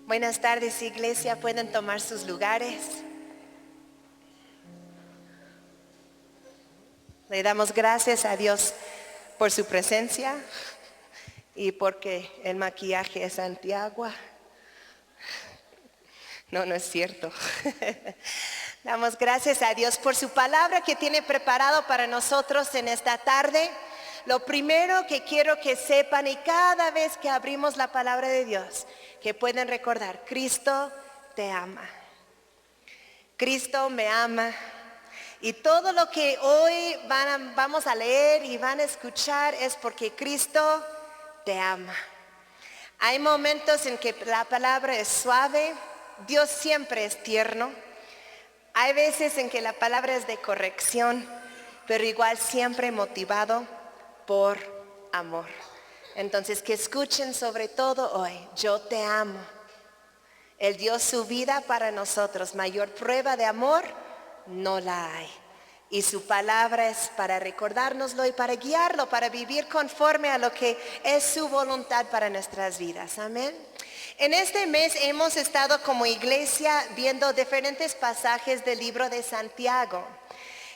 Buenas tardes, iglesia. Pueden tomar sus lugares. Le damos gracias a Dios por su presencia y porque el maquillaje es antiagua. No, no es cierto. Damos gracias a Dios por su palabra que tiene preparado para nosotros en esta tarde. Lo primero que quiero que sepan, y cada vez que abrimos la palabra de Dios, que pueden recordar: Cristo te ama. Cristo me ama. Y todo lo que hoy vamos a leer y van a escuchar es porque Cristo te ama. Hay momentos en que la palabra es suave. Dios siempre es tierno. Hay veces en que la palabra es de corrección, pero igual siempre motivado por amor. Entonces, que escuchen sobre todo hoy: yo te amo. Él dio su vida para nosotros. Mayor prueba de amor no la hay. Y su palabra es para recordárnoslo y para guiarlo, para vivir conforme a lo que es su voluntad para nuestras vidas. Amén. En este mes hemos estado como iglesia viendo diferentes pasajes del libro de Santiago.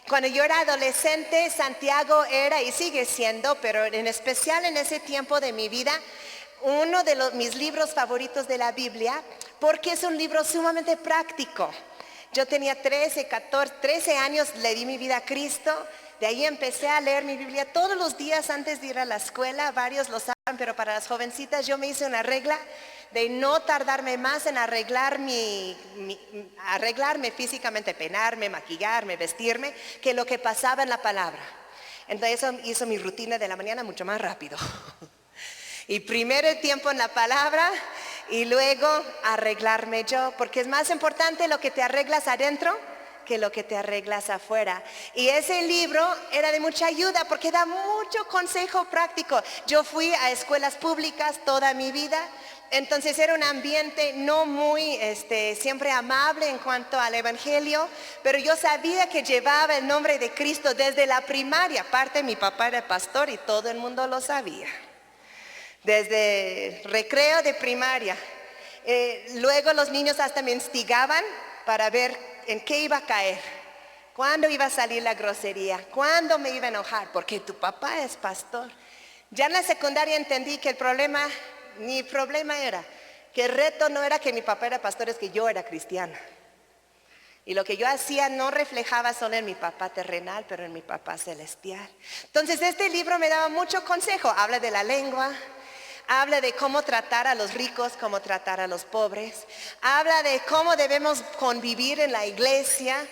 Cuando yo era adolescente, Santiago era y sigue siendo, pero en especial en ese tiempo de mi vida, uno de mis libros favoritos de la Biblia, porque es un libro sumamente práctico. Yo tenía 13 años, le di mi vida a Cristo. De ahí empecé a leer mi Biblia todos los días antes de ir a la escuela. Varios lo saben, pero para las jovencitas yo me hice una regla de no tardarme más en arreglarme físicamente, peinarme, maquillarme, vestirme, que lo que pasaba en la palabra. Entonces eso hizo mi rutina de la mañana mucho más rápido. Y primero el tiempo en la palabra y luego arreglarme yo, porque es más importante lo que te arreglas adentro que lo que te arreglas afuera. Y ese libro era de mucha ayuda porque da mucho consejo práctico. Yo fui a escuelas públicas toda mi vida, entonces era un ambiente no muy siempre amable en cuanto al evangelio, pero yo sabía que llevaba el nombre de Cristo desde la primaria. Aparte, mi papá era pastor y todo el mundo lo sabía. Desde recreo de primaria. Luego los niños hasta me instigaban para ver en qué iba a caer, cuándo iba a salir la grosería, cuándo me iba a enojar, porque tu papá es pastor. Ya en la secundaria entendí que mi problema era que el reto no era que mi papá era pastor, es que yo era cristiana. Y lo que yo hacía no reflejaba solo en mi papá terrenal, pero en mi papá celestial. Entonces este libro me daba mucho consejo. Habla de la lengua, habla de cómo tratar a los ricos, cómo tratar a los pobres. Habla de cómo debemos convivir en la iglesia.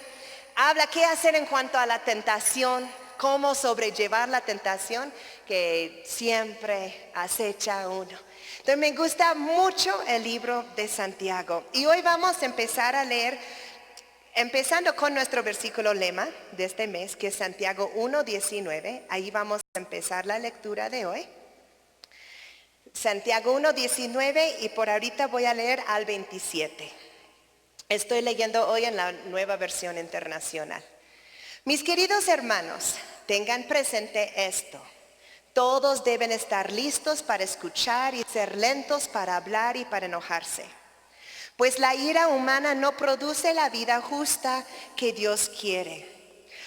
Habla qué hacer en cuanto a la tentación, cómo sobrellevar la tentación que siempre acecha a uno. Entonces me gusta mucho el libro de Santiago. Y hoy vamos a empezar a leer, empezando con nuestro versículo lema de este mes, que es Santiago 1:19. Ahí vamos a empezar la lectura de hoy. Santiago 1:19 y por ahorita voy a leer al 27. Estoy leyendo hoy en la Nueva Versión Internacional. Mis queridos hermanos, tengan presente esto. Todos deben estar listos para escuchar y ser lentos para hablar y para enojarse. Pues la ira humana no produce la vida justa que Dios quiere.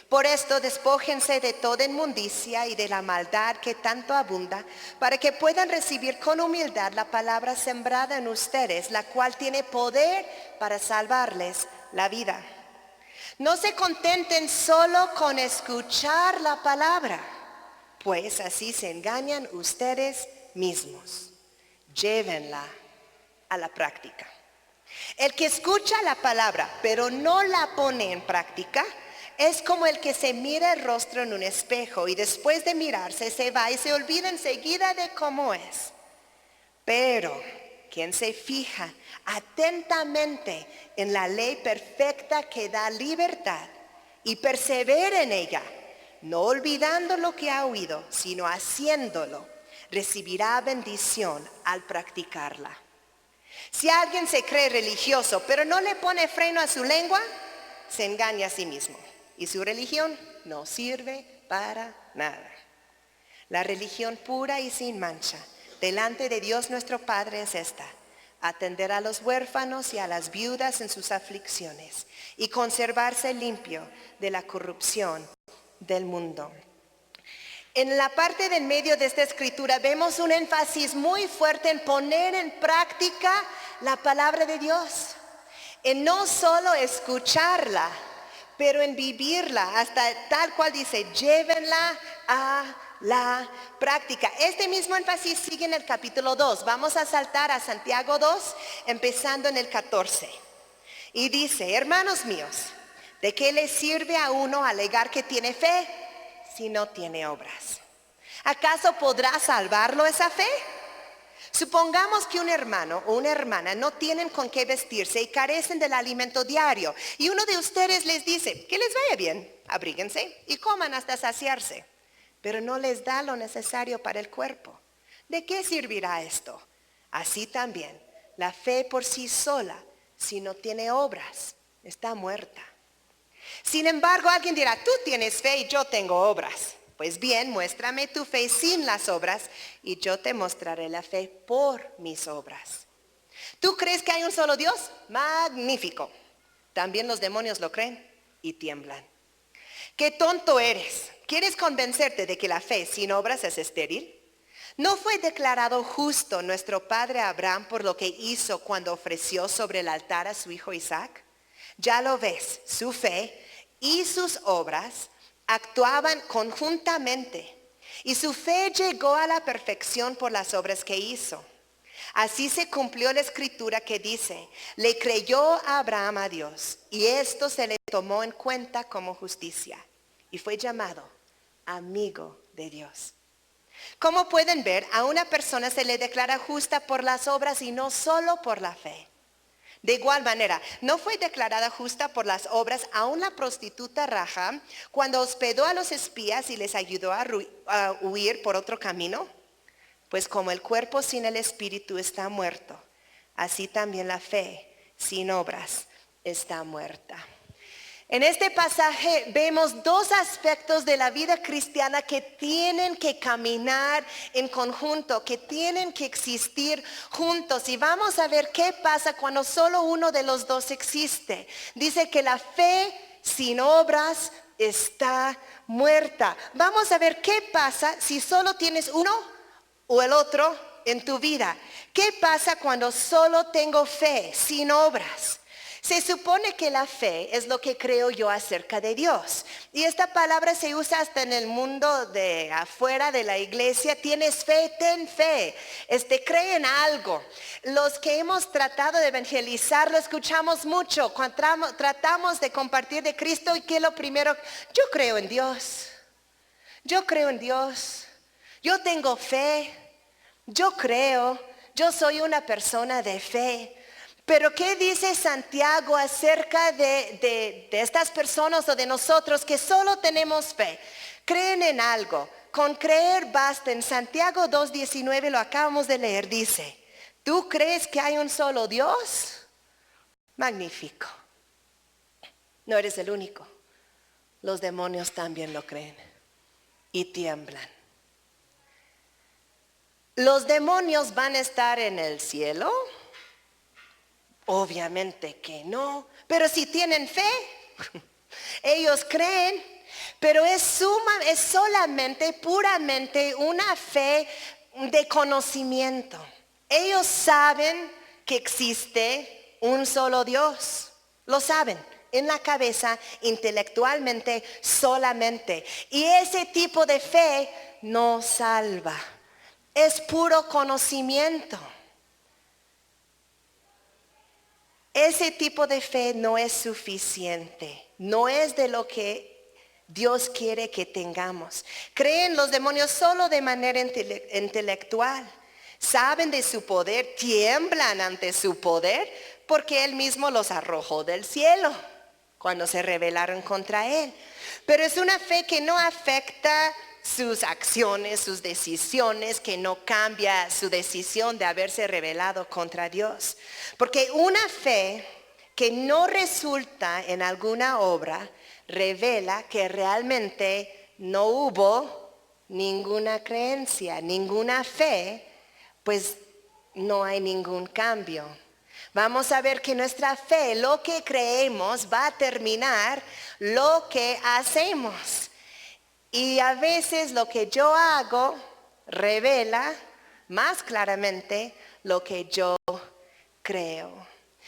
Por esto despójense de toda inmundicia y de la maldad que tanto abunda, para que puedan recibir con humildad la palabra sembrada en ustedes, la cual tiene poder para salvarles la vida. No se contenten solo con escuchar la palabra, pues así se engañan ustedes mismos. Llévenla a la práctica. El que escucha la palabra, pero no la pone en práctica, es como el que se mira el rostro en un espejo y después de mirarse se va y se olvida enseguida de cómo es. Pero quien se fija atentamente en la ley perfecta que da libertad y persevera en ella, no olvidando lo que ha oído, sino haciéndolo, recibirá bendición al practicarla. Si alguien se cree religioso, pero no le pone freno a su lengua, se engaña a sí mismo. Y su religión no sirve para nada. La religión pura y sin mancha delante de Dios nuestro Padre es esta: atender a los huérfanos y a las viudas en sus aflicciones y conservarse limpio de la corrupción del mundo. En la parte del medio de esta escritura vemos un énfasis muy fuerte en poner en práctica la palabra de Dios, en no solo escucharla, pero en vivirla, hasta tal cual dice, llévenla a la práctica. Este mismo énfasis sigue en el capítulo 2. Vamos a saltar a Santiago 2, empezando en el 14. Y dice, hermanos míos, ¿de qué le sirve a uno alegar que tiene fe si no tiene obras? ¿Acaso podrá salvarlo esa fe? Supongamos que un hermano o una hermana no tienen con qué vestirse y carecen del alimento diario. Y uno de ustedes les dice, que les vaya bien, abríguense y coman hasta saciarse. Pero no les da lo necesario para el cuerpo. ¿De qué servirá esto? Así también, la fe por sí sola, si no tiene obras, está muerta. Sin embargo, alguien dirá, tú tienes fe y yo tengo obras. Pues bien, muéstrame tu fe sin las obras y yo te mostraré la fe por mis obras. ¿Tú crees que hay un solo Dios? Magnífico. También los demonios lo creen y tiemblan. ¡Qué tonto eres! ¿Quieres convencerte de que la fe sin obras es estéril? ¿No fue declarado justo nuestro padre Abraham por lo que hizo cuando ofreció sobre el altar a su hijo Isaac? Ya lo ves, su fe y sus obras actuaban conjuntamente y su fe llegó a la perfección por las obras que hizo. Así se cumplió la escritura que dice, le creyó Abraham a Dios y esto se le tomó en cuenta como justicia y fue llamado amigo de Dios. Como pueden ver, a una persona se le declara justa por las obras y no solo por la fe. De igual manera, ¿no fue declarada justa por las obras aún la prostituta Rahab cuando hospedó a los espías y les ayudó a huir por otro camino? Pues como el cuerpo sin el espíritu está muerto, así también la fe sin obras está muerta. En este pasaje vemos dos aspectos de la vida cristiana que tienen que caminar en conjunto, que tienen que existir juntos. Y vamos a ver qué pasa cuando solo uno de los dos existe. Dice que la fe sin obras está muerta. Vamos a ver qué pasa si solo tienes uno o el otro en tu vida. ¿Qué pasa cuando solo tengo fe sin obras? Se supone que la fe es lo que creo yo acerca de Dios. Y esta palabra se usa hasta en el mundo de afuera de la iglesia. Tienes fe, ten fe. Cree en algo. Los que hemos tratado de evangelizar lo escuchamos mucho. Cuando tratamos de compartir de Cristo, y que lo primero, yo creo en Dios. Yo creo en Dios. Yo tengo fe. Yo creo. Yo soy una persona de fe. Pero ¿qué dice Santiago acerca de estas personas o de nosotros que solo tenemos fe? Creen en algo. Con creer basta. En Santiago 2:19 lo acabamos de leer. Dice, ¿tú crees que hay un solo Dios? Magnífico. No eres el único. Los demonios también lo creen y tiemblan. ¿Los demonios van a estar en el cielo? Obviamente que no, pero si tienen fe, ellos creen, pero es solamente, puramente una fe de conocimiento. Ellos saben que existe un solo Dios, lo saben en la cabeza, intelectualmente solamente. Y ese tipo de fe no salva, es puro conocimiento. Ese tipo de fe no es suficiente, no es de lo que Dios quiere que tengamos. Creen los demonios solo de manera intelectual, saben de su poder, tiemblan ante su poder porque Él mismo los arrojó del cielo cuando se rebelaron contra Él. Pero es una fe que no afecta sus acciones, sus decisiones, que no cambia su decisión de haberse rebelado contra Dios. Porque una fe que no resulta en alguna obra revela que realmente no hubo ninguna creencia, ninguna fe, pues no hay ningún cambio. Vamos a ver que nuestra fe, lo que creemos, va a terminar lo que hacemos. Y a veces lo que yo hago revela más claramente lo que yo creo.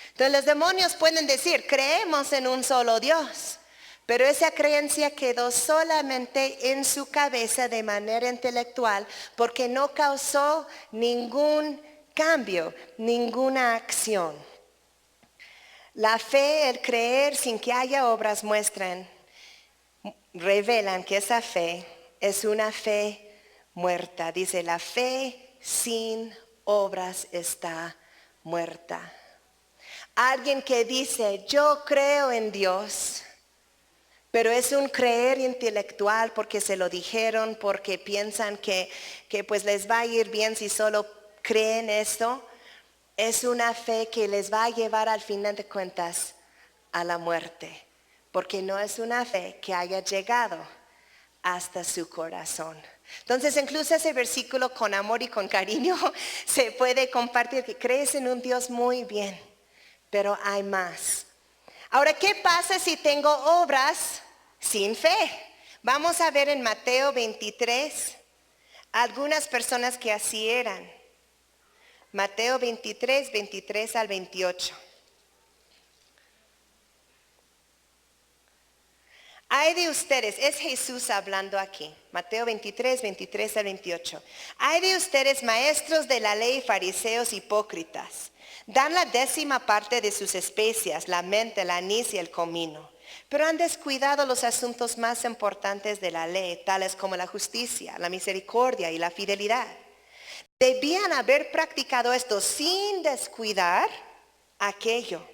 Entonces los demonios pueden decir, creemos en un solo Dios. Pero esa creencia quedó solamente en su cabeza de manera intelectual porque no causó ningún cambio, ninguna acción. La fe, el creer sin que haya obras revelan que esa fe es una fe muerta. Dice, la fe sin obras está muerta. Alguien que dice, yo creo en Dios, pero es un creer intelectual porque se lo dijeron, porque piensan que pues les va a ir bien si solo creen esto. Es una fe que les va a llevar al final de cuentas a la muerte, porque no es una fe que haya llegado hasta su corazón. Entonces incluso ese versículo con amor y con cariño se puede compartir, que crees en un Dios muy bien, pero hay más. Ahora, ¿qué pasa si tengo obras sin fe? Vamos a ver en Mateo 23 algunas personas que así eran. Mateo 23, 23 al 28. Ay de ustedes, es Jesús hablando aquí. Mateo 23, 23 al 28. Ay de ustedes, maestros de la ley, fariseos hipócritas. Dan la 10ª parte de sus especias, la menta, el anís y el comino. Pero han descuidado los asuntos más importantes de la ley, tales como la justicia, la misericordia y la fidelidad. Debían haber practicado esto sin descuidar aquello.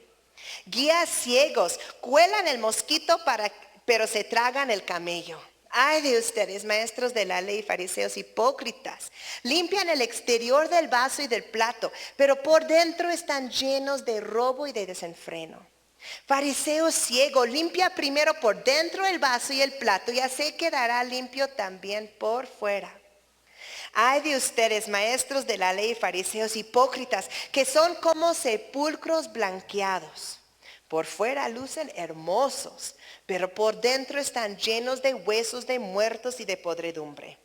Guías ciegos, cuelan el mosquito pero se tragan el camello. Ay de ustedes, maestros de la ley, fariseos hipócritas. Limpian el exterior del vaso y del plato, pero por dentro están llenos de robo y de desenfreno. Fariseo ciego, limpia primero por dentro el vaso y el plato, y así quedará limpio también por fuera. Ay de ustedes, maestros de la ley, fariseos hipócritas, que son como sepulcros blanqueados. Por fuera lucen hermosos, pero por dentro están llenos de huesos de muertos y de podredumbre.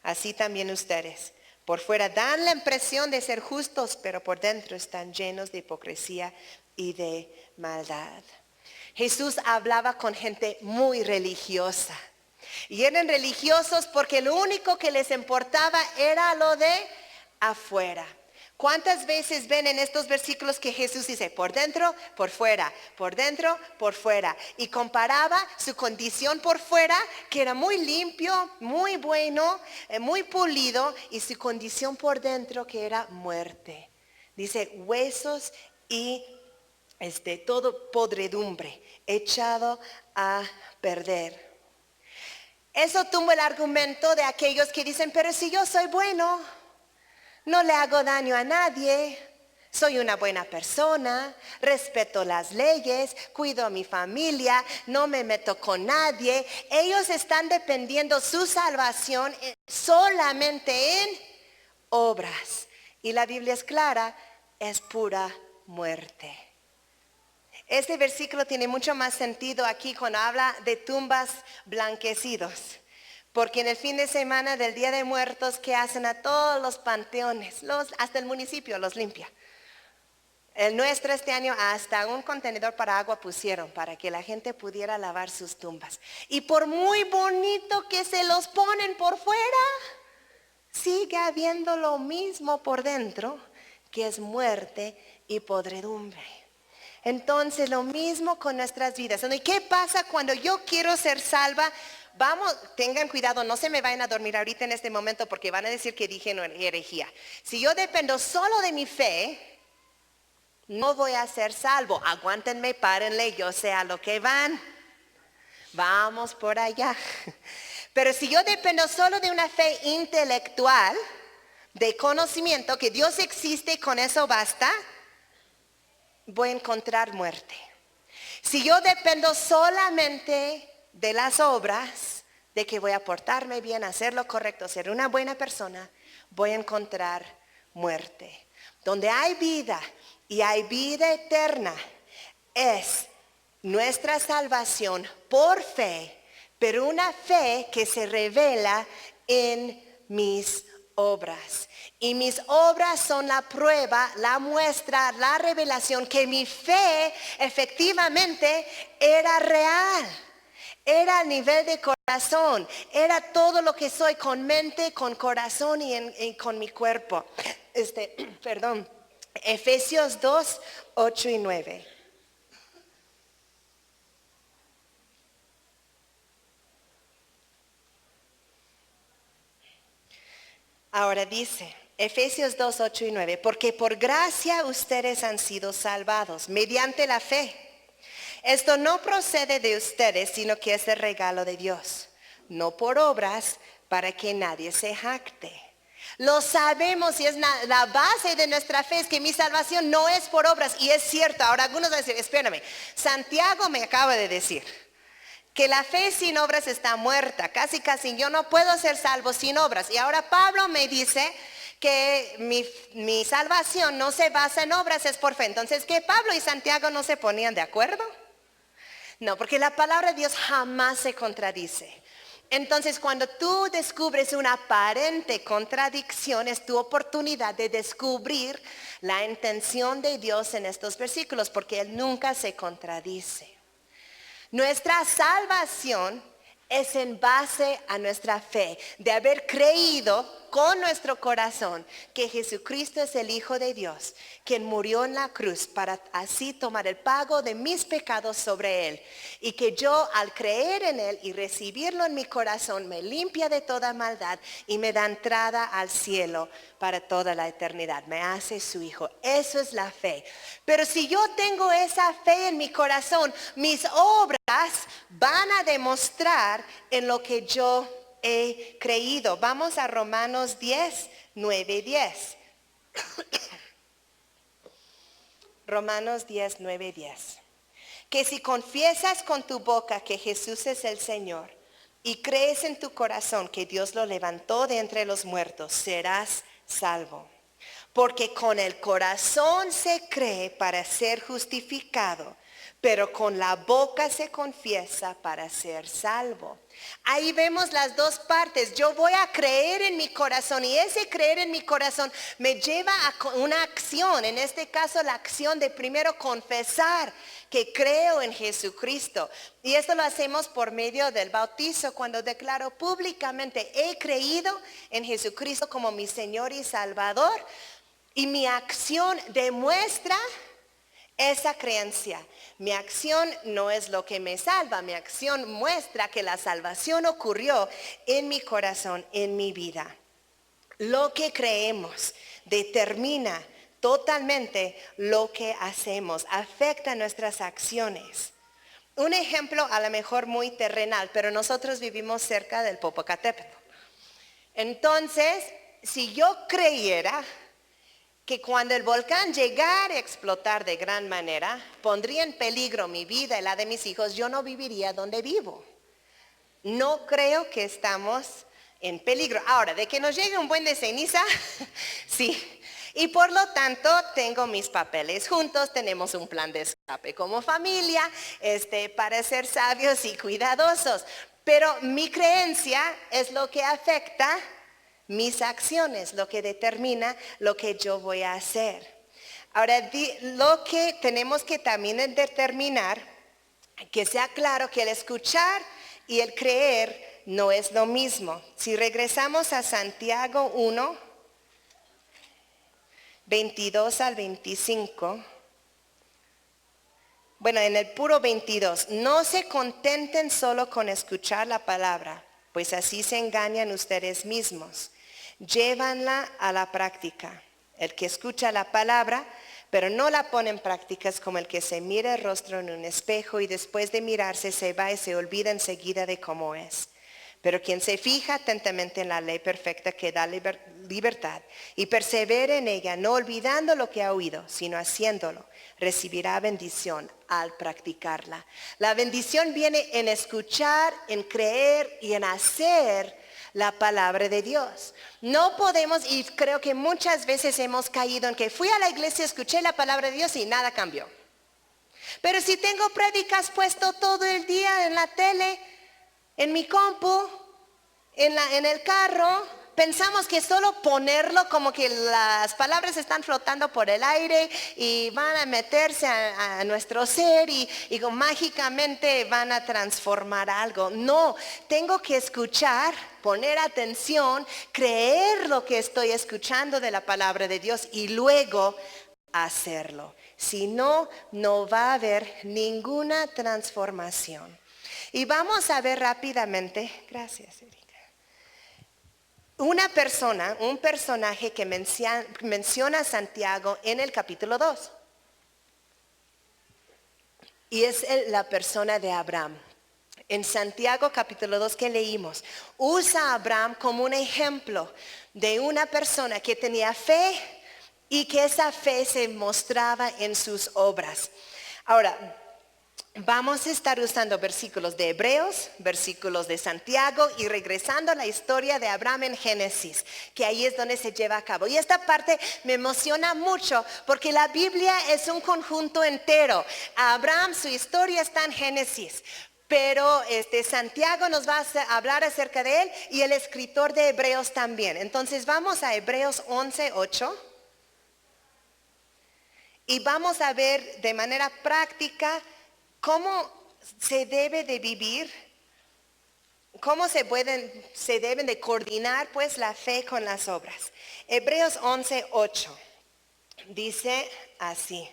Así también ustedes, por fuera dan la impresión de ser justos, pero por dentro están llenos de hipocresía y de maldad. Jesús hablaba con gente muy religiosa. Y eran religiosos porque lo único que les importaba era lo de afuera. ¿Cuántas veces ven en estos versículos que Jesús dice, por dentro, por fuera, por dentro, por fuera? Y comparaba su condición por fuera, que era muy limpio, muy bueno, muy pulido, y su condición por dentro, que era muerte. Dice, huesos y todo podredumbre, echado a perder. Eso tumba el argumento de aquellos que dicen, pero si yo soy bueno, no le hago daño a nadie, soy una buena persona, respeto las leyes, cuido a mi familia, no me meto con nadie. Ellos están dependiendo su salvación solamente en obras. Y la Biblia es clara, es pura muerte. Este versículo tiene mucho más sentido aquí cuando habla de tumbas blanquecidos. Porque en el fin de semana del Día de Muertos, ¿qué hacen a todos los panteones? Hasta el municipio los limpia. El nuestro este año hasta un contenedor para agua pusieron para que la gente pudiera lavar sus tumbas. Y por muy bonito que se los ponen por fuera, sigue habiendo lo mismo por dentro, que es muerte y podredumbre. Entonces lo mismo con nuestras vidas. ¿Y qué pasa cuando yo quiero ser salva? Tengan cuidado, no se me vayan a dormir ahorita en este momento porque van a decir que dije herejía. Si yo dependo solo de mi fe, no voy a ser salvo. Aguántenme, párenle, yo sé a lo que van. Vamos por allá. Pero si yo dependo solo de una fe intelectual, de conocimiento, que Dios existe y con eso basta, voy a encontrar muerte. Si yo dependo solamente de las obras, de que voy a portarme bien, hacer lo correcto, ser una buena persona, voy a encontrar muerte. donde hay vida y hay vida eterna, es nuestra salvación por fe, pero una fe que se revela en mis obras. Y mis obras son la prueba, la muestra, la revelación que mi fe efectivamente era real. Era a nivel de corazón, era todo lo que soy con mente, con corazón y con mi cuerpo. Perdón, Efesios 2, 8 y 9. Ahora dice, Efesios 2, 8 y 9, porque por gracia ustedes han sido salvados mediante la fe. Esto no procede de ustedes, sino que es el regalo de Dios, no por obras para que nadie se jacte. Lo sabemos y es la base de nuestra fe, es que mi salvación no es por obras. Y es cierto, ahora algunos van a decir, espérame, Santiago me acaba de decir que la fe sin obras está muerta, casi yo no puedo ser salvo sin obras. Y ahora Pablo me dice que mi salvación no se basa en obras, es por fe. Entonces, ¿que Pablo y Santiago no se ponían de acuerdo? No, porque la palabra de Dios jamás se contradice. Entonces, cuando tú descubres una aparente contradicción, es tu oportunidad de descubrir la intención de Dios en estos versículos, porque Él nunca se contradice. Nuestra salvación es en base a nuestra fe, de haber creído con nuestro corazón que Jesucristo es el Hijo de Dios, quien murió en la cruz para así tomar el pago de mis pecados sobre Él. Y que yo al creer en Él y recibirlo en mi corazón me limpia de toda maldad y me da entrada al cielo para toda la eternidad. Me hace su Hijo. Eso es la fe. Pero si yo tengo esa fe en mi corazón, mis obras van a demostrar en lo que yo he creído. Vamos a Romanos 10, 9 y 10. Romanos 10, 9 y 10. Que si confiesas con tu boca que Jesús es el Señor y crees en tu corazón que Dios lo levantó de entre los muertos, serás salvo. Porque con el corazón se cree para ser justificado, pero con la boca se confiesa para ser salvo. Ahí vemos las dos partes. Yo voy a creer en mi corazón y ese creer en mi corazón me lleva a una acción. En este caso la acción de primero confesar que creo en Jesucristo. Y esto lo hacemos por medio del bautizo, cuando declaro públicamente he creído en Jesucristo como mi Señor y Salvador. Y mi acción demuestra esa creencia. Mi acción no es lo que me salva, mi acción muestra que la salvación ocurrió en mi corazón, en mi vida. Lo que creemos determina totalmente lo que hacemos, afecta nuestras acciones. Un ejemplo a lo mejor muy terrenal, pero nosotros vivimos cerca del Popocatépetl. Entonces, si yo creyera que cuando el volcán llegara a explotar de gran manera, pondría en peligro mi vida y la de mis hijos, yo no viviría donde vivo. No creo que estamos en peligro. Ahora, de que nos llegue un buen de ceniza, sí. Y por lo tanto, tengo mis papeles juntos, tenemos un plan de escape como familia, para ser sabios y cuidadosos. Pero mi creencia es lo que afecta mis acciones, lo que determina lo que yo voy a hacer. Ahora, lo que tenemos que también determinar, que sea claro que el escuchar y el creer no es lo mismo. Si regresamos a Santiago 1, 22 al 25. Bueno, en el puro 22. No se contenten solo con escuchar la palabra, pues así se engañan ustedes mismos. Llévanla a la práctica. El que escucha la palabra, pero no la pone en práctica, es como el que se mira el rostro en un espejo y después de mirarse se va y se olvida enseguida de cómo es. Pero quien se fija atentamente en la ley perfecta que da libertad y persevera en ella, no olvidando lo que ha oído, sino haciéndolo, recibirá bendición al practicarla. La bendición viene en escuchar, en creer y en hacer la palabra de Dios. No podemos, y creo que muchas veces hemos caído en que fui a la iglesia, escuché la palabra de Dios y nada cambió. Pero si tengo prédicas puesto todo el día en la tele, en mi compu, en el carro, pensamos que solo ponerlo como que las palabras están flotando por el aire y van a meterse a nuestro ser y mágicamente van a transformar algo. No, tengo que escuchar, poner atención, creer lo que estoy escuchando de la palabra de Dios y luego hacerlo. Si no, no va a haber ninguna transformación. Y vamos a ver rápidamente, gracias Erika, un personaje que menciona a Santiago en el capítulo 2. Y es la persona de Abraham. En Santiago capítulo 2 que leímos, usa a Abraham como un ejemplo de una persona que tenía fe y que esa fe se mostraba en sus obras. Ahora, vamos a estar usando versículos de Hebreos, versículos de Santiago y regresando a la historia de Abraham en Génesis, que ahí es donde se lleva a cabo. Y esta parte me emociona mucho porque la Biblia es un conjunto entero. Abraham, su historia está en Génesis, pero Santiago nos va a hablar acerca de él y el escritor de Hebreos también. Entonces vamos a Hebreos 11:8 y vamos a ver de manera práctica cómo se debe de vivir, cómo se deben de coordinar pues la fe con las obras. Hebreos 11:8 dice así: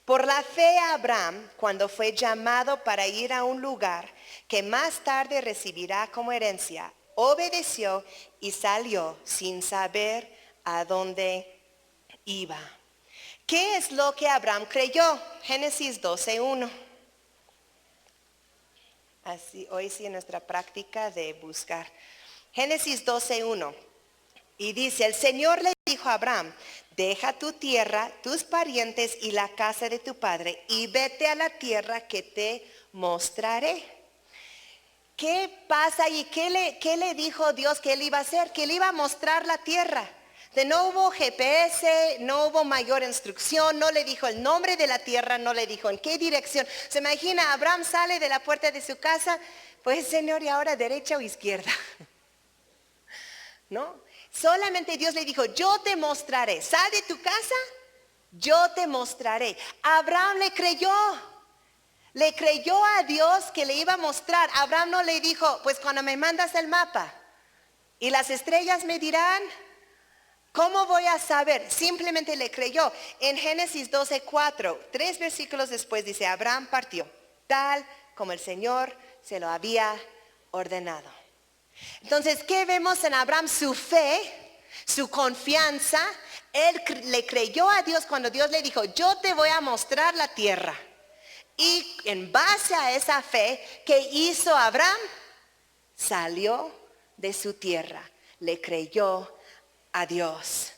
por la fe Abraham, cuando fue llamado para ir a un lugar que más tarde recibirá como herencia, obedeció y salió sin saber a dónde iba. ¿Qué es lo que Abraham creyó? Génesis 12:1. Así, hoy sí en nuestra práctica de buscar. Génesis 12:1. Y dice, el Señor le dijo a Abraham, deja tu tierra, tus parientes y la casa de tu padre y vete a la tierra que te mostraré. ¿Qué pasa y qué le dijo Dios que él iba a hacer? Que él iba a mostrar la tierra. No hubo GPS, no hubo mayor instrucción, no le dijo el nombre de la tierra, no le dijo en qué dirección. Se imagina, Abraham sale de la puerta de su casa, pues Señor, ¿y ahora derecha o izquierda? ¿No? Solamente Dios le dijo, yo te mostraré, sal de tu casa, yo te mostraré. Abraham le creyó a Dios que le iba a mostrar. Abraham no le dijo, pues cuando me mandas el mapa y las estrellas me dirán, ¿cómo voy a saber? Simplemente le creyó. En Génesis 12:4, 3 versículos después dice, Abraham partió, tal como el Señor se lo había ordenado. Entonces, ¿qué vemos en Abraham? Su fe, su confianza. Él le creyó a Dios cuando Dios le dijo, yo te voy a mostrar la tierra. Y en base a esa fe, ¿qué hizo Abraham? Salió de su tierra, le creyó a Dios.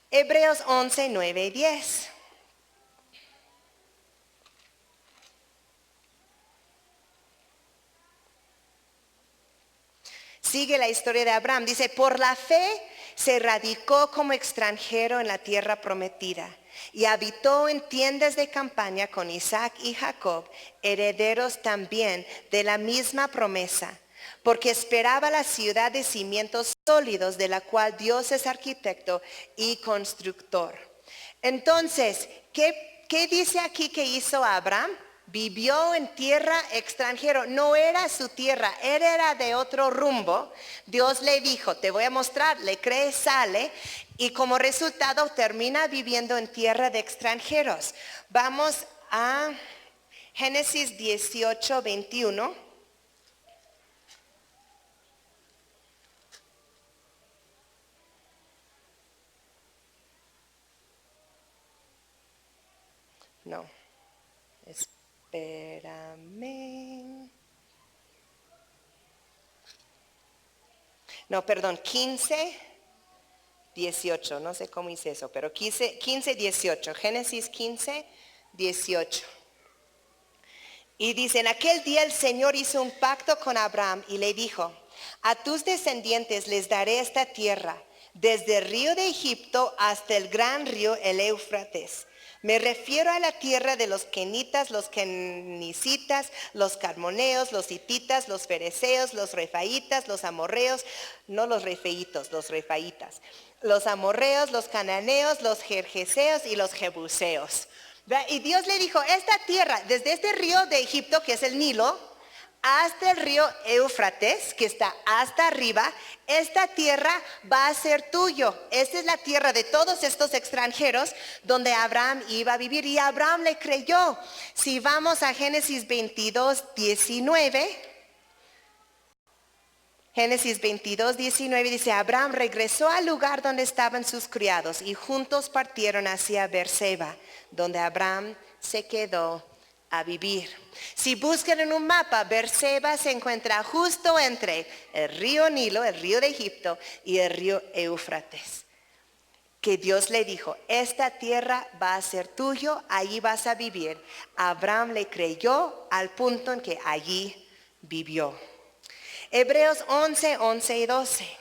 Hebreos 11:9 y 10. Sigue la historia de Abraham. Dice, por la fe se radicó como extranjero en la tierra prometida y habitó en tiendas de campaña con Isaac y Jacob, herederos también de la misma promesa, porque esperaba la ciudad de cimientos sólidos, de la cual Dios es arquitecto y constructor. Entonces, ¿qué dice aquí que hizo Abraham? Vivió en tierra extranjero, no era su tierra, él era de otro rumbo. Dios le dijo, te voy a mostrar, le cree, sale, y como resultado termina viviendo en tierra de extranjeros. Vamos a Génesis 18:21. No, espérame. No, perdón, 15:18. No sé cómo hice eso, pero 15:18. Génesis 15:18. Y dice, en aquel día el Señor hizo un pacto con Abraham y le dijo, a tus descendientes les daré esta tierra, desde el río de Egipto hasta el gran río, el Éufrates. Me refiero a la tierra de los kenitas, los kenicitas, los carmoneos, los hititas, los fereceos, los refaitas, los amorreos, no los refeitos, los refaitas, los amorreos, los cananeos, los jerjeseos y los jebuseos. Y Dios le dijo, esta tierra, desde este río de Egipto, que es el Nilo, hasta el río Éufrates, que está hasta arriba, esta tierra va a ser tuyo. Esta es la tierra de todos estos extranjeros donde Abraham iba a vivir, y Abraham le creyó. Si vamos a Génesis 22, 19, Génesis 22, 19 dice, Abraham regresó al lugar donde estaban sus criados y juntos partieron hacia Beerseba, donde Abraham se quedó a vivir. Si buscan en un mapa, Beerseba se encuentra justo entre el río Nilo, el río de Egipto, y el río Éufrates. Que Dios le dijo, esta tierra va a ser tuyo, allí vas a vivir. Abraham le creyó al punto en que allí vivió. Hebreos 11, 11 y 12.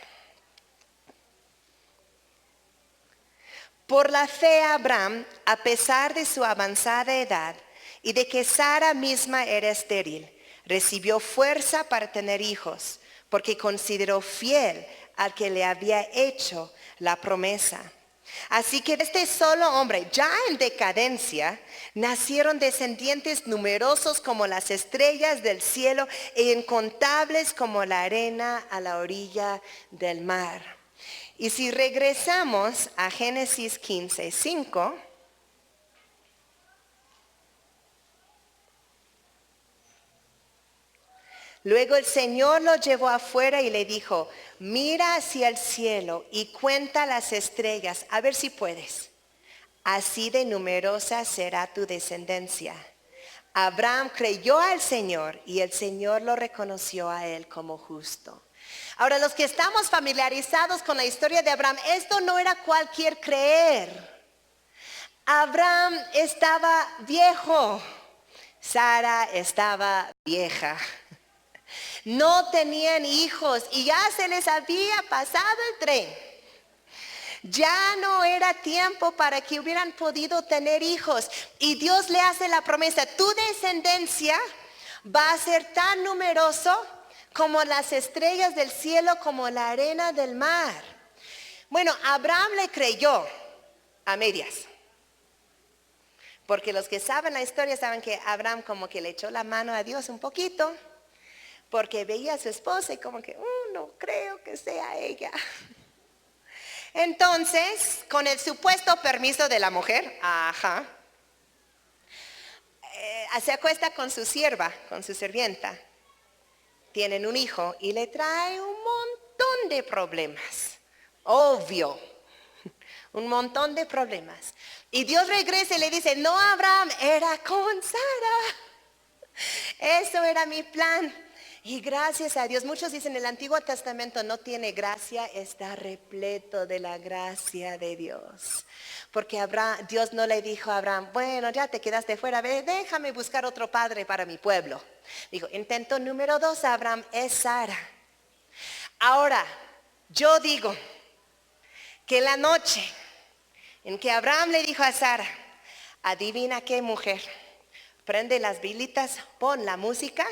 Por la fe Abraham, a pesar de su avanzada edad y de que Sara misma era estéril, recibió fuerza para tener hijos, porque consideró fiel al que le había hecho la promesa. Así que de este solo hombre, ya en decadencia, nacieron descendientes numerosos como las estrellas del cielo e incontables como la arena a la orilla del mar. Y si regresamos a Génesis 15, 5, luego el Señor lo llevó afuera y le dijo, mira hacia el cielo y cuenta las estrellas, a ver si puedes. Así de numerosa será tu descendencia. Abraham creyó al Señor y el Señor lo reconoció a él como justo. Ahora, los que estamos familiarizados con la historia de Abraham, esto no era cualquier creer. Abraham estaba viejo, Sara estaba vieja. No tenían hijos y ya se les había pasado el tren. Ya no era tiempo para que hubieran podido tener hijos. Y Dios le hace la promesa, tu descendencia va a ser tan numeroso como las estrellas del cielo, como la arena del mar. Bueno, Abraham le creyó a medias. Porque los que saben la historia saben que Abraham como que le echó la mano a Dios un poquito. Porque veía a su esposa y como que, no creo que sea ella. Entonces, con el supuesto permiso de la mujer, se acuesta con su sierva, con su sirvienta. Tienen un hijo y le trae un montón de problemas. Obvio, un montón de problemas. Y Dios regresa y le dice, no, Abraham, era con Sara. Eso era mi plan. Y gracias a Dios, muchos dicen el Antiguo Testamento no tiene gracia, está repleto de la gracia de Dios. Porque Dios no le dijo a Abraham, bueno, ya te quedaste fuera, déjame buscar otro padre para mi pueblo. Dijo, intento número 2, Abraham, es Sara. Ahora, yo digo que la noche en que Abraham le dijo a Sara, adivina qué mujer, prende las velitas, pon la música,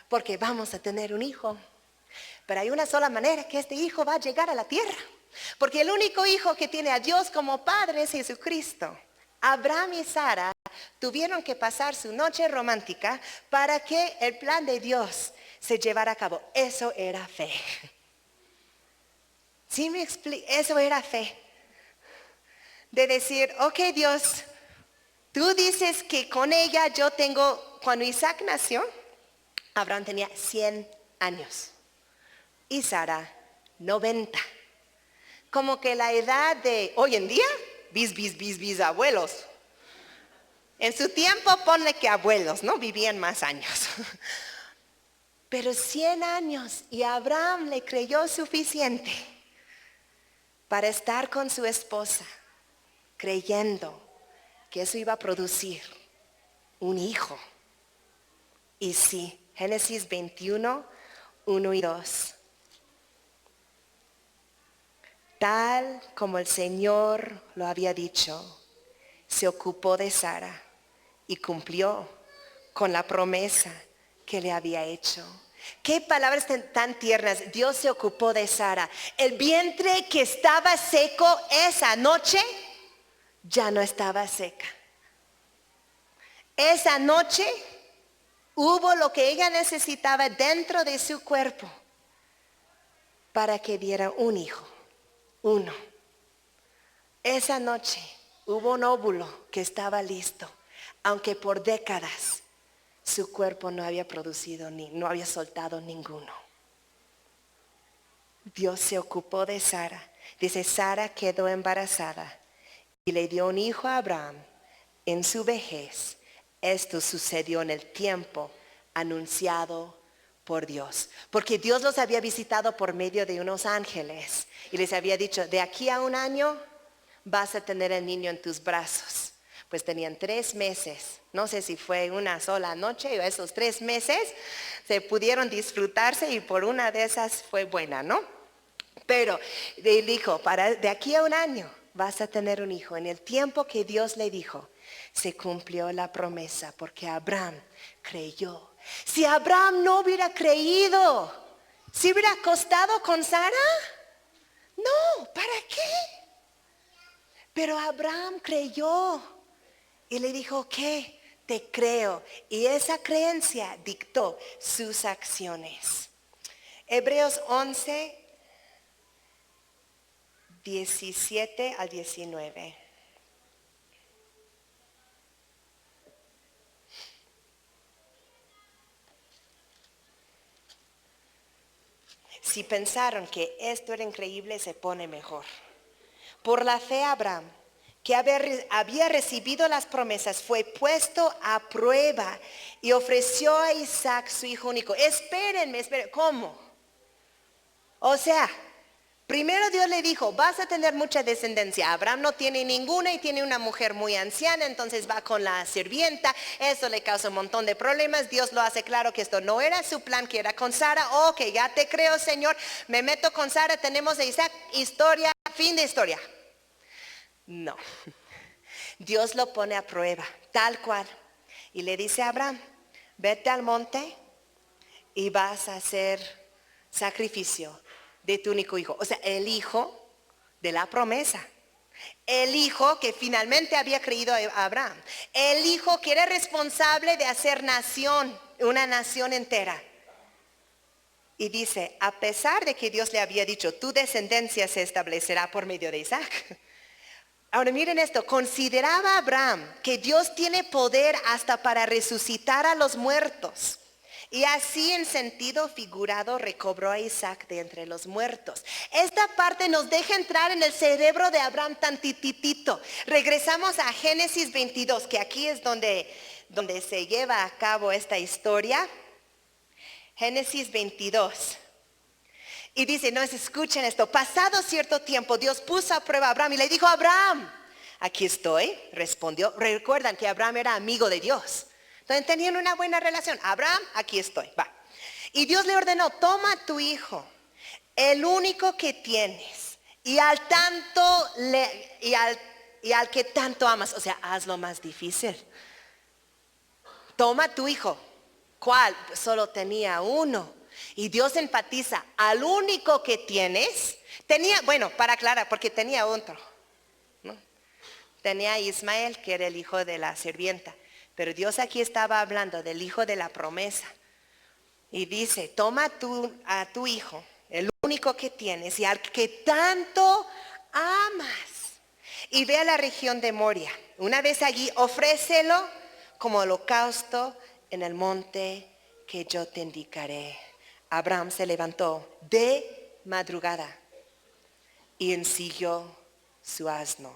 porque vamos a tener un hijo. Pero hay una sola manera que este hijo va a llegar a la tierra. Porque el único hijo que tiene a Dios como padre es Jesucristo. Abraham y Sara tuvieron que pasar su noche romántica para que el plan de Dios se llevara a cabo. Eso era fe. ¿Sí me explico? Eso era fe. De decir, ok Dios, tú dices que con ella yo tengo, cuando Isaac nació, Abraham tenía 100 años y Sara 90. Como que la edad de hoy en día, bisabuelos. En su tiempo ponle que abuelos, ¿no? Vivían más años. Pero 100 años y Abraham le creyó suficiente para estar con su esposa, creyendo que eso iba a producir un hijo. Y sí, Génesis 21, 1 y 2. Tal como el Señor lo había dicho, se ocupó de Sara y cumplió con la promesa que le había hecho. Qué palabras tan tiernas. Dios se ocupó de Sara. El vientre que estaba seco esa noche ya no estaba seca. Esa noche hubo lo que ella necesitaba dentro de su cuerpo para que diera un hijo. Uno. Esa noche hubo un óvulo que estaba listo, aunque por décadas su cuerpo no había producido no había soltado ninguno. Dios se ocupó de Sara. Dice, Sara quedó embarazada y le dio un hijo a Abraham en su vejez. Esto sucedió en el tiempo anunciado por Dios. Porque Dios los había visitado por medio de unos ángeles y les había dicho, de aquí a un año vas a tener el niño en tus brazos. Pues tenían 3 meses. No sé si fue una sola noche o esos 3 meses se pudieron disfrutarse y por una de esas fue buena, ¿no? Pero él dijo, de aquí a un año vas a tener un hijo. En el tiempo que Dios le dijo, se cumplió la promesa porque Abraham creyó. Si Abraham no hubiera creído, ¿se hubiera acostado con Sara? No, ¿para qué? Pero Abraham creyó y le dijo, ¿qué? Te creo. Y esa creencia dictó sus acciones. Hebreos 11, 17 al 19. Si pensaron que esto era increíble, se pone mejor. Por la fe Abraham, que había recibido las promesas, fue puesto a prueba y ofreció a Isaac su hijo único. Espérenme, ¿cómo? O sea, primero Dios le dijo, vas a tener mucha descendencia. Abraham no tiene ninguna y tiene una mujer muy anciana, entonces va con la sirvienta. Eso le causa un montón de problemas. Dios lo hace claro que esto no era su plan, que era con Sara. Ok, ya te creo, Señor. Me meto con Sara, tenemos a Isaac, historia, fin de historia. No. Dios lo pone a prueba, tal cual. Y le dice a Abraham, vete al monte y vas a hacer sacrificio de tu único hijo. O sea, el hijo de la promesa. El hijo que finalmente había creído a Abraham. El hijo que era responsable de hacer nación, una nación entera. Y dice, a pesar de que Dios le había dicho, tu descendencia se establecerá por medio de Isaac. Ahora miren esto, consideraba Abraham que Dios tiene poder hasta para resucitar a los muertos. Y así en sentido figurado recobró a Isaac de entre los muertos. Esta parte nos deja entrar en el cerebro de Abraham tantititito. Regresamos a Génesis 22, que aquí es donde se lleva a cabo esta historia. Génesis 22. Y dice, no, escuchen esto, pasado cierto tiempo Dios puso a prueba a Abraham y le dijo, Abraham, aquí estoy, respondió. Recuerdan que Abraham era amigo de Dios. Entonces tenían una buena relación. Abraham, aquí estoy, va. Y Dios le ordenó, toma a tu hijo, el único que tienes, y al que tanto amas, o sea, haz lo más difícil. Toma a tu hijo. ¿Cuál? Solo tenía uno. Y Dios enfatiza, al único que tienes, para aclarar, porque tenía otro, ¿no? Tenía a Ismael, que era el hijo de la sirvienta, pero Dios aquí estaba hablando del hijo de la promesa. Y dice, toma a tu hijo, el único que tienes y al que tanto amas, y ve a la región de Moria. Una vez allí, ofrécelo como holocausto en el monte que yo te indicaré. Abraham se levantó de madrugada y ensilló su asno.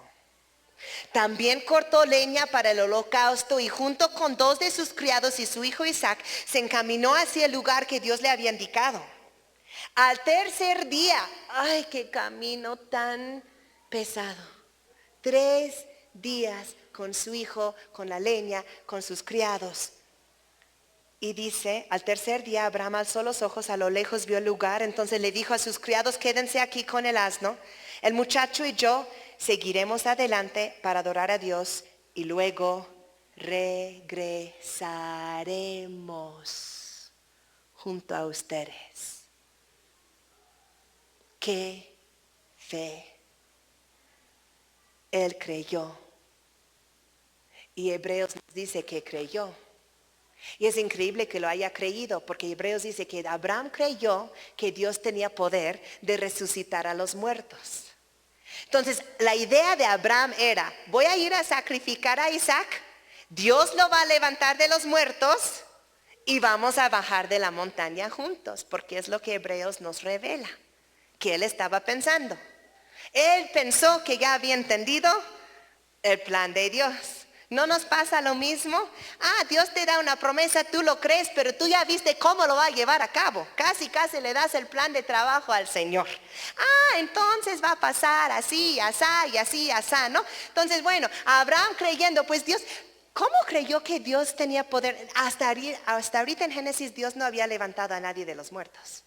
También cortó leña para el holocausto y junto con 2 de sus criados y su hijo Isaac se encaminó hacia el lugar que Dios le había indicado. Al tercer día, ¡ay, qué camino tan pesado! 3 días con su hijo, con la leña, con sus criados. Y dice, al tercer día Abraham alzó los ojos, a lo lejos vio el lugar, entonces le dijo a sus criados, quédense aquí con el asno, el muchacho y yo seguiremos adelante para adorar a Dios y luego regresaremos junto a ustedes. ¡Qué fe! Él creyó. Y Hebreos nos dice que creyó. Y es increíble que lo haya creído, porque Hebreos dice que Abraham creyó que Dios tenía poder de resucitar a los muertos. Entonces, la idea de Abraham era, voy a ir a sacrificar a Isaac, Dios lo va a levantar de los muertos y vamos a bajar de la montaña juntos, porque es lo que Hebreos nos revela, que él estaba pensando. Él pensó que ya había entendido el plan de Dios. ¿No nos pasa lo mismo? Dios te da una promesa, tú lo crees, pero tú ya viste cómo lo va a llevar a cabo. Casi le das el plan de trabajo al Señor. Entonces va a pasar así, asá y así, asá, ¿no? Entonces, bueno, Abraham creyendo, pues Dios, ¿cómo creyó que Dios tenía poder? Hasta ahorita en Génesis Dios no había levantado a nadie de los muertos.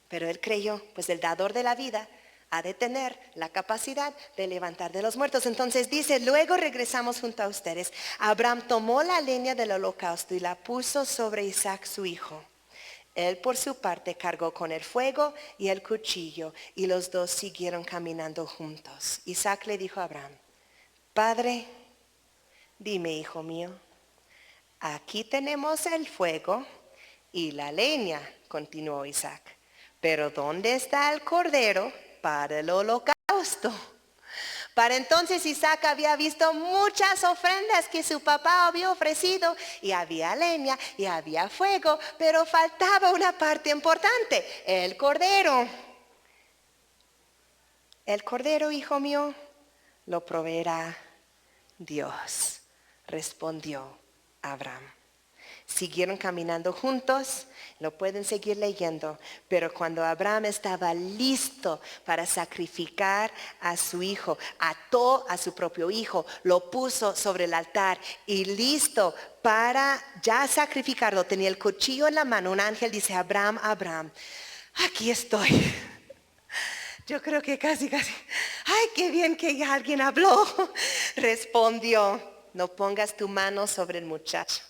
Pero él creyó, pues el dador de la vida ha de tener la capacidad de levantar de los muertos. Entonces dice, luego regresamos junto a ustedes. Abraham tomó la leña del holocausto y la puso sobre Isaac su hijo. Él por su parte cargó con el fuego y el cuchillo y los dos siguieron caminando juntos. Isaac le dijo a Abraham, Padre, dime, hijo mío, aquí tenemos el fuego y la leña, continuó Isaac, pero ¿dónde está el cordero para el holocausto? Para entonces Isaac había visto muchas ofrendas que su papá había ofrecido y había leña y había fuego, pero faltaba una parte importante, el cordero. El cordero, hijo mío, lo proveerá Dios, respondió Abraham. Siguieron caminando juntos, lo pueden seguir leyendo, pero cuando Abraham estaba listo para sacrificar a su hijo, ató a su propio hijo, lo puso sobre el altar y listo para ya sacrificarlo, tenía el cuchillo en la mano, un ángel dice, Abraham, Abraham, aquí estoy. Yo creo que casi, ay, qué bien que ya alguien habló. Respondió, no pongas tu mano sobre el muchacho,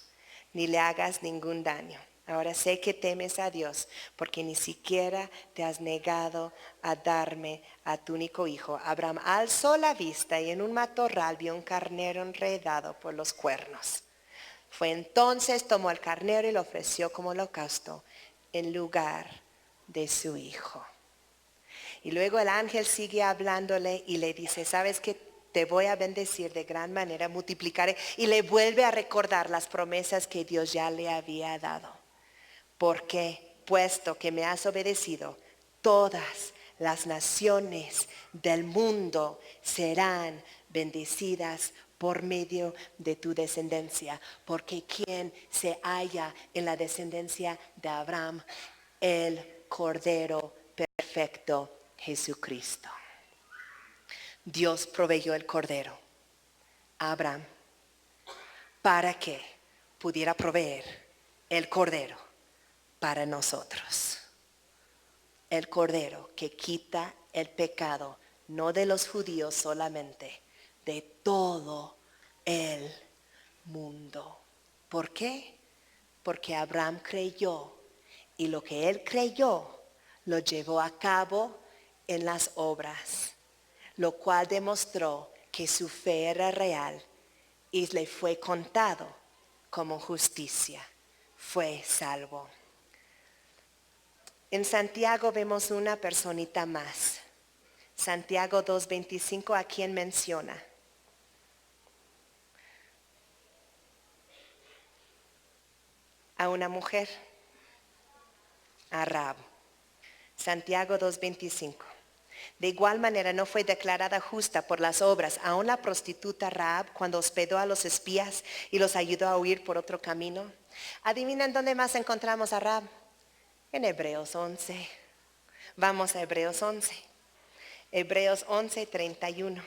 ni le hagas ningún daño. Ahora sé que temes a Dios, porque ni siquiera te has negado a darme a tu único hijo. Abraham alzó la vista y en un matorral vio un carnero enredado por los cuernos. Fue entonces, tomó el carnero y lo ofreció como holocausto en lugar de su hijo. Y luego el ángel sigue hablándole y le dice, ¿sabes qué? Te voy a bendecir de gran manera, multiplicaré. Y le vuelve a recordar las promesas que Dios ya le había dado. Porque, puesto que me has obedecido, todas las naciones del mundo serán bendecidas por medio de tu descendencia. Porque quien se halla en la descendencia de Abraham, el Cordero perfecto, Jesucristo. Dios proveyó el cordero a Abraham para que pudiera proveer el cordero para nosotros. El cordero que quita el pecado, no de los judíos solamente, de todo el mundo. ¿Por qué? Porque Abraham creyó y lo que él creyó lo llevó a cabo en las obras, lo cual demostró que su fe era real y le fue contado como justicia. Fue salvo. En Santiago vemos una personita más. Santiago 2:25, ¿a quién menciona? A una mujer, a Rahab. Santiago 2:25. De igual manera no fue declarada justa por las obras, aun la prostituta Rahab, cuando hospedó a los espías y los ayudó a huir por otro camino. ¿Adivinan dónde más encontramos a Rahab? En Hebreos 11. Vamos a Hebreos 11. Hebreos 11:31.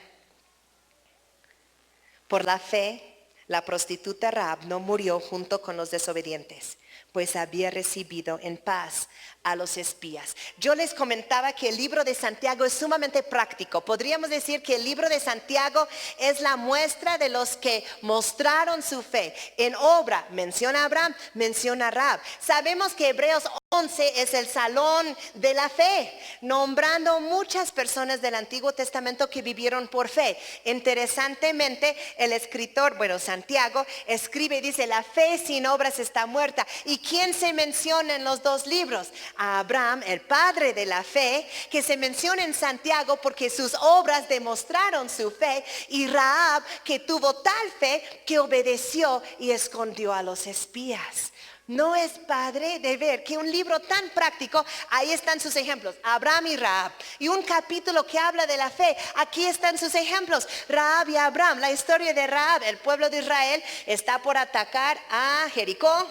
Por la fe, La prostituta Rahab no murió junto con los desobedientes, pues había recibido en paz a los espías. Yo les comentaba que el libro de Santiago es sumamente práctico. Podríamos decir que el libro de Santiago es la muestra de los que mostraron su fe. En obra menciona a Abraham, menciona a Rahab. Sabemos que Hebreos 11 es el salón de la fe, nombrando muchas personas del Antiguo Testamento que vivieron por fe. Interesantemente, el escritor, Santiago, escribe y dice, la fe sin obras está muerta. ¿Y quién se menciona en los dos libros? A Abraham, el padre de la fe, que se menciona en Santiago porque sus obras demostraron su fe, y Rahab, que tuvo tal fe que obedeció y escondió a los espías. ¿No es padre de ver que un libro tan práctico, ahí están sus ejemplos, Abraham y Rahab, y un capítulo que habla de la fe, aquí están sus ejemplos, Rahab y Abraham? La historia de Rahab, el pueblo de Israel está por atacar a Jericó.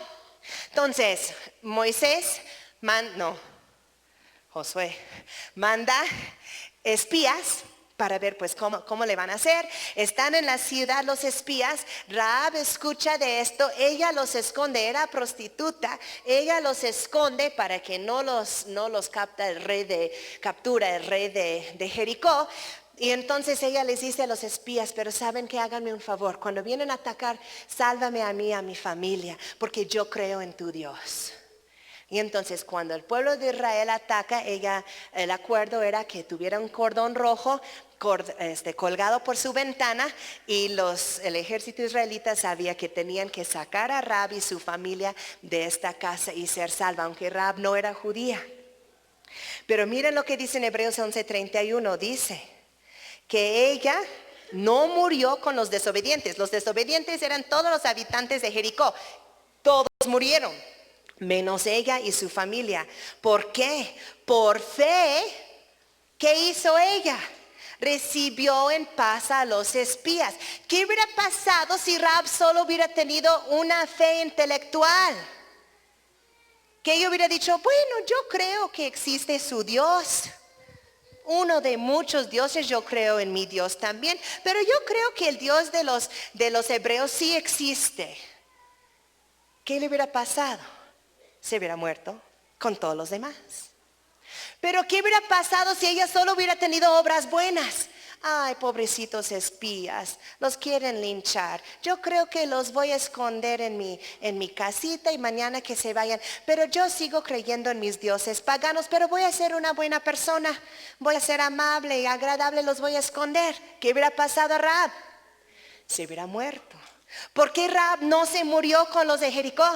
Entonces Josué manda espías para ver pues cómo le van a hacer. Están en la ciudad los espías. Rahab escucha de esto, ella los esconde, era prostituta, ella los esconde para que no los captura el rey de Jericó. Y entonces ella les dice a los espías, pero saben que háganme un favor, cuando vienen a atacar, sálvame a mí, a mi familia, porque yo creo en tu Dios. Y entonces cuando el pueblo de Israel ataca, el acuerdo era que tuviera un cordón rojo colgado por su ventana, y el ejército israelita sabía que tenían que sacar a Rahab y su familia de esta casa y ser salva, aunque Rahab no era judía. Pero miren lo que dice en Hebreos 11:31, dice que ella no murió con los desobedientes. Los desobedientes eran todos los habitantes de Jericó, todos murieron, menos ella y su familia. ¿Por qué? Por fe. ¿Qué hizo ella? Recibió en paz a los espías. ¿Qué hubiera pasado si Rahab solo hubiera tenido una fe intelectual? Que ella hubiera dicho, bueno, yo creo que existe su Dios, uno de muchos dioses, yo creo en mi Dios también, pero yo creo que el Dios de los hebreos sí existe. ¿Qué le hubiera pasado? Se hubiera muerto con todos los demás. Pero ¿qué hubiera pasado si ella solo hubiera tenido obras buenas? Ay, pobrecitos espías, los quieren linchar. Yo creo que los voy a esconder en mi casita y mañana que se vayan. Pero yo sigo creyendo en mis dioses paganos, pero voy a ser una buena persona. Voy a ser amable y agradable, los voy a esconder. ¿Qué hubiera pasado a Rahab? Se hubiera muerto. ¿Por qué Rahab no se murió con los de Jericó?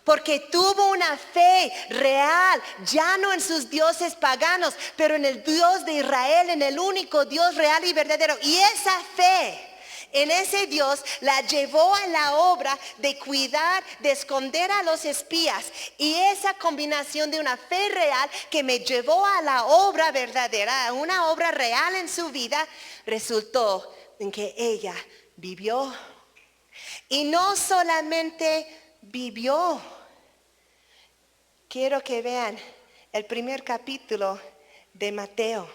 Porque tuvo una fe real, ya no en sus dioses paganos, pero en el Dios de Israel, en el único Dios real y verdadero. Y esa fe en ese Dios la llevó a la obra de cuidar, de esconder a los espías. Y esa combinación de una fe real que me llevó a la obra verdadera, a una obra real en su vida, resultó en que ella vivió. Y no solamente vivió. Quiero que vean el primer capítulo de Mateo.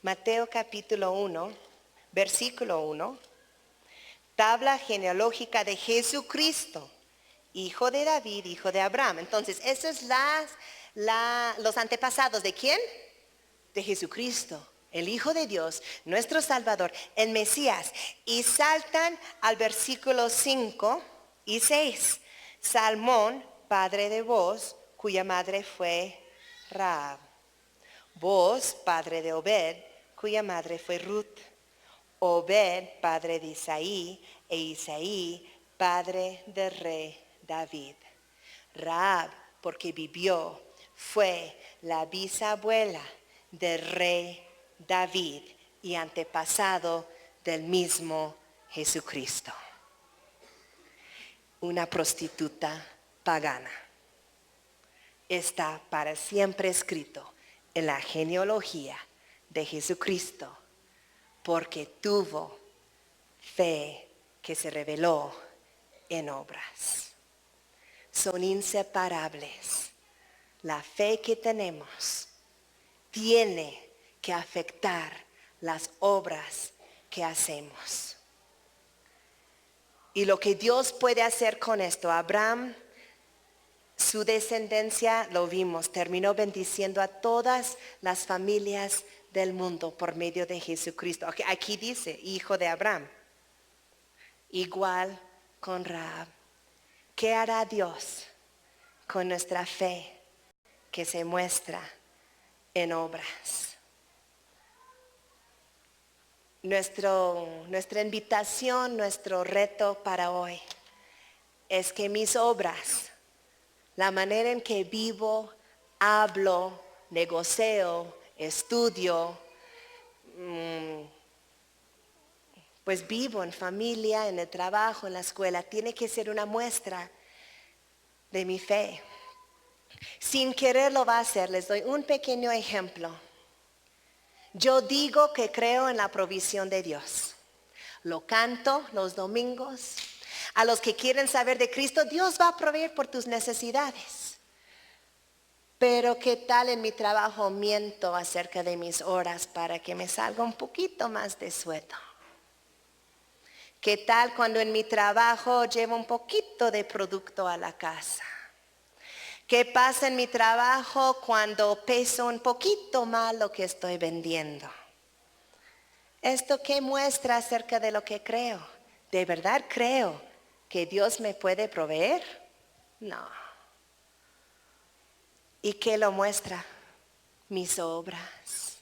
Mateo capítulo 1, versículo 1. Tabla genealógica de Jesucristo, hijo de David, hijo de Abraham. Entonces, eso es los antepasados ¿de quién? De Jesucristo, el Hijo de Dios, nuestro Salvador, el Mesías. Y saltan al versículo 5 y 6. Salmón, padre de Boaz, cuya madre fue Rahab. Boaz, padre de Obed, cuya madre fue Ruth. Obed, padre de Isaí, e Isaí, padre del rey David. Rahab, porque vivió, fue la bisabuela del rey David y antepasado del mismo Jesucristo. Una prostituta pagana. Está para siempre escrito en la genealogía de Jesucristo, porque tuvo fe que se reveló en obras. Son inseparables. La fe que tenemos, tiene que afectar las obras que hacemos. Y lo que Dios puede hacer con esto, Abraham, su descendencia, lo vimos, terminó bendiciendo a todas las familias del mundo por medio de Jesucristo. Aquí dice, hijo de Abraham. Igual con Rahab. ¿Qué hará Dios con nuestra fe que se muestra en obras? Nuestra invitación, nuestro reto para hoy es que mis obras, la manera en que vivo, hablo, negocio, estudio, pues vivo en familia, en el trabajo, en la escuela, tiene que ser una muestra de mi fe. Sin querer lo va a hacer. Les doy un pequeño ejemplo. Yo digo que creo en la provisión de Dios. Lo canto los domingos. A los que quieren saber de Cristo, Dios va a proveer por tus necesidades. Pero ¿qué tal en mi trabajo miento acerca de mis horas para que me salga un poquito más de sueldo? ¿Qué tal cuando en mi trabajo llevo un poquito de producto a la casa? ¿Qué pasa en mi trabajo cuando peso un poquito más lo que estoy vendiendo? ¿Esto qué muestra acerca de lo que creo? ¿De verdad creo que Dios me puede proveer? No. ¿Y qué lo muestra? Mis obras.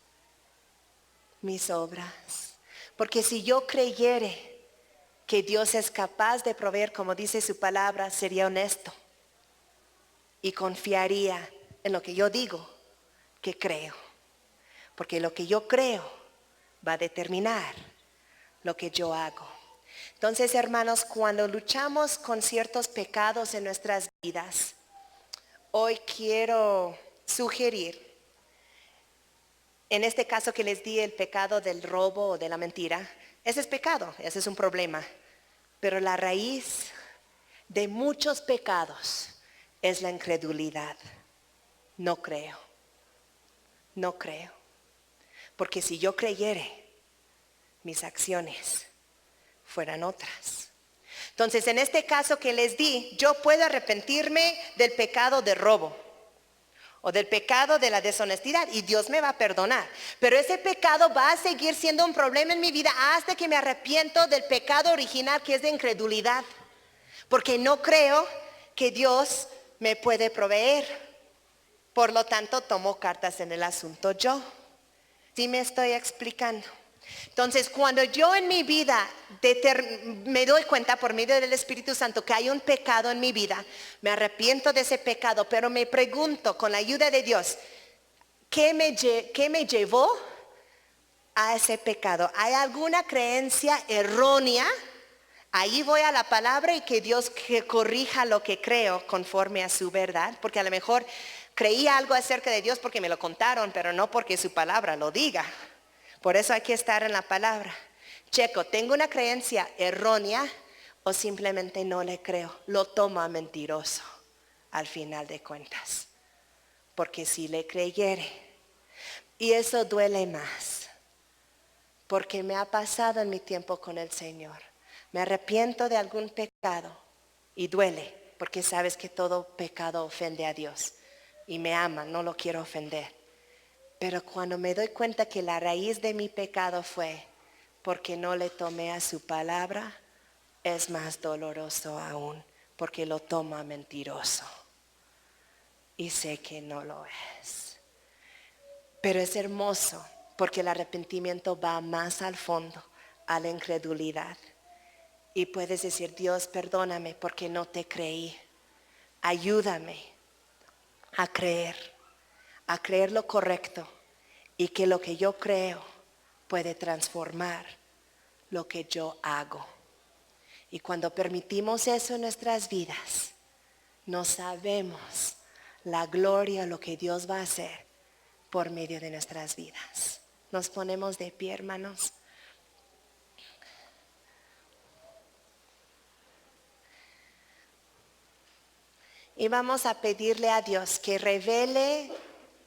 Mis obras. Porque si yo creyere que Dios es capaz de proveer, como dice su palabra, sería honesto y confiaría en lo que yo digo que creo, porque lo que yo creo va a determinar lo que yo hago. Entonces, hermanos, cuando luchamos con ciertos pecados en nuestras vidas, hoy quiero sugerir, en este caso que les di el pecado del robo o de la mentira, ese es pecado, ese es un problema. Pero la raíz de muchos pecados es la incredulidad. No creo. No creo. Porque si yo creyere, mis acciones fueran otras. Entonces, en este caso que les di, yo puedo arrepentirme del pecado de robo o del pecado de la deshonestidad y Dios me va a perdonar. Pero ese pecado va a seguir siendo un problema en mi vida hasta que me arrepiento del pecado original, que es de incredulidad. Porque no creo que Dios me puede proveer. Por lo tanto, tomo cartas en el asunto yo. ¿Sí me estoy explicando? Entonces, cuando yo en mi vida me doy cuenta por medio del Espíritu Santo que hay un pecado en mi vida, me arrepiento de ese pecado, pero me pregunto con la ayuda de Dios, ¿qué me llevó a ese pecado? ¿Hay alguna creencia errónea? Ahí voy a la palabra y que Dios corrija lo que creo conforme a su verdad, porque a lo mejor creí algo acerca de Dios porque me lo contaron, pero no porque su palabra lo diga. Por eso hay que estar en la palabra. Checo, ¿tengo una creencia errónea o simplemente no le creo? Lo tomo a mentiroso al final de cuentas. Porque si le creyere, y eso duele más, porque me ha pasado en mi tiempo con el Señor. Me arrepiento de algún pecado y duele, porque sabes que todo pecado ofende a Dios y me ama, no lo quiero ofender. Pero cuando me doy cuenta que la raíz de mi pecado fue porque no le tomé a su palabra, es más doloroso aún, porque lo tomo a mentiroso. Y sé que no lo es. Pero es hermoso, porque el arrepentimiento va más al fondo, a la incredulidad. Y puedes decir, Dios, perdóname porque no te creí. Ayúdame a creer lo correcto y que lo que yo creo puede transformar lo que yo hago. Y cuando permitimos eso en nuestras vidas, no sabemos la gloria, lo que Dios va a hacer por medio de nuestras vidas. Nos ponemos de pie, hermanos. Y vamos a pedirle a Dios que revele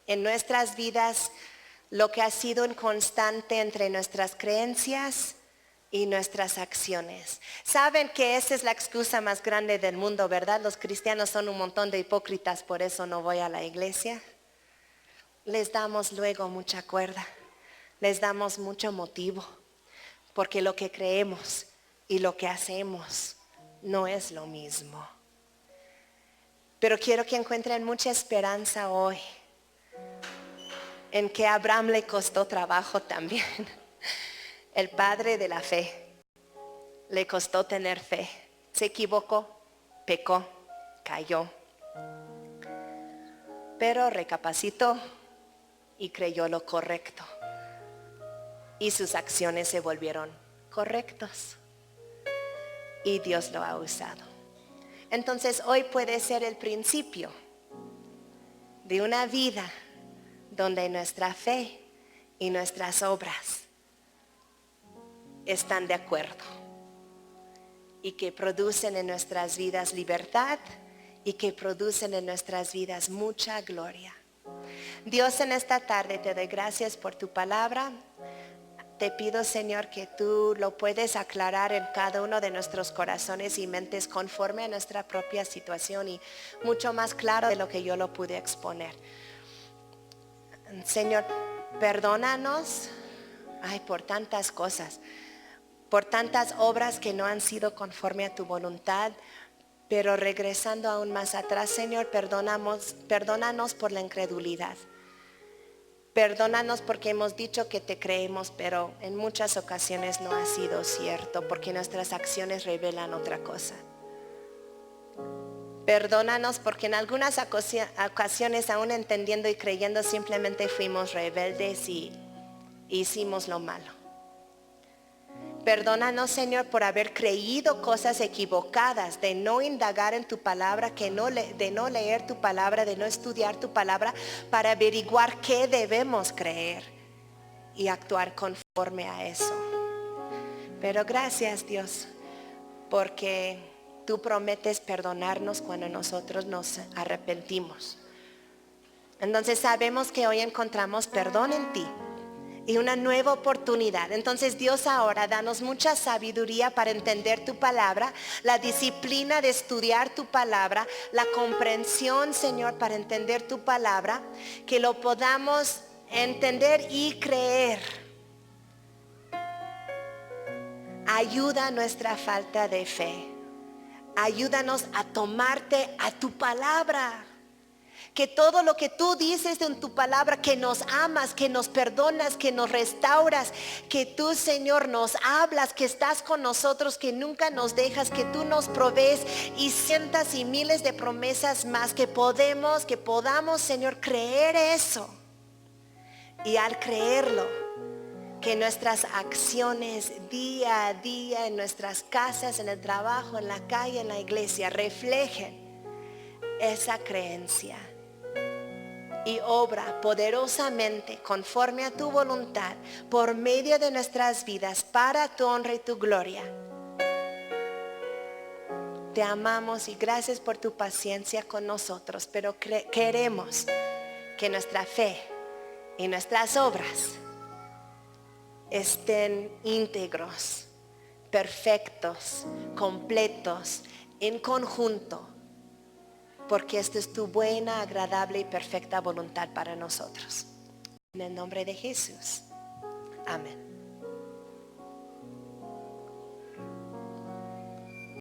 en nuestras vidas lo que ha sido inconstante entre nuestras creencias y nuestras acciones. Saben que esa es la excusa más grande del mundo, ¿verdad? Los cristianos son un montón de hipócritas, por eso no voy a la iglesia. Les damos luego mucha cuerda, les damos mucho motivo, porque lo que creemos y lo que hacemos no es lo mismo. Pero quiero que encuentren mucha esperanza hoy en que a Abraham le costó trabajo también. El padre de la fe, le costó tener fe. Se equivocó, pecó, cayó. Pero recapacitó y creyó lo correcto. Y sus acciones se volvieron correctos. Y Dios lo ha usado. Entonces hoy puede ser el principio de una vida donde nuestra fe y nuestras obras están de acuerdo y que producen en nuestras vidas libertad y que producen en nuestras vidas mucha gloria. Dios, en esta tarde te doy gracias por tu palabra. Te pido, Señor, que tú lo puedes aclarar en cada uno de nuestros corazones y mentes conforme a nuestra propia situación y mucho más claro de lo que yo lo pude exponer. Señor, perdónanos, por tantas cosas, por tantas obras que no han sido conforme a tu voluntad. Pero regresando aún más atrás, Señor, perdónanos por la incredulidad. Perdónanos porque hemos dicho que te creemos, pero en muchas ocasiones no ha sido cierto, porque nuestras acciones revelan otra cosa. Perdónanos porque en algunas ocasiones, aún entendiendo y creyendo, simplemente fuimos rebeldes y hicimos lo malo. Perdónanos, Señor, por haber creído cosas equivocadas, de no indagar en tu palabra, de no leer tu palabra, de no estudiar tu palabra para averiguar qué debemos creer y actuar conforme a eso. Pero gracias, Dios, porque tú prometes perdonarnos cuando nosotros nos arrepentimos. Entonces sabemos que hoy encontramos perdón en ti y una nueva oportunidad. Entonces, Dios, ahora danos mucha sabiduría para entender tu palabra, la disciplina de estudiar tu palabra, la comprensión, Señor, para entender tu palabra, que lo podamos entender y creer. Ayuda nuestra falta de fe. Ayúdanos a tomarte a tu palabra. Que todo lo que tú dices en tu palabra, que nos amas, que nos perdonas, que nos restauras, que tú, Señor, nos hablas, que estás con nosotros, que nunca nos dejas, que tú nos provees y cientos y miles de promesas más, que podamos, Señor, creer eso. Y al creerlo, que nuestras acciones día a día en nuestras casas, en el trabajo, en la calle, en la iglesia, reflejen esa creencia. Y obra poderosamente conforme a tu voluntad por medio de nuestras vidas para tu honra y tu gloria. Te amamos y gracias por tu paciencia con nosotros, pero queremos que nuestra fe y nuestras obras estén íntegros, perfectos, completos, en conjunto. Porque esta es tu buena, agradable y perfecta voluntad para nosotros. En el nombre de Jesús. Amén.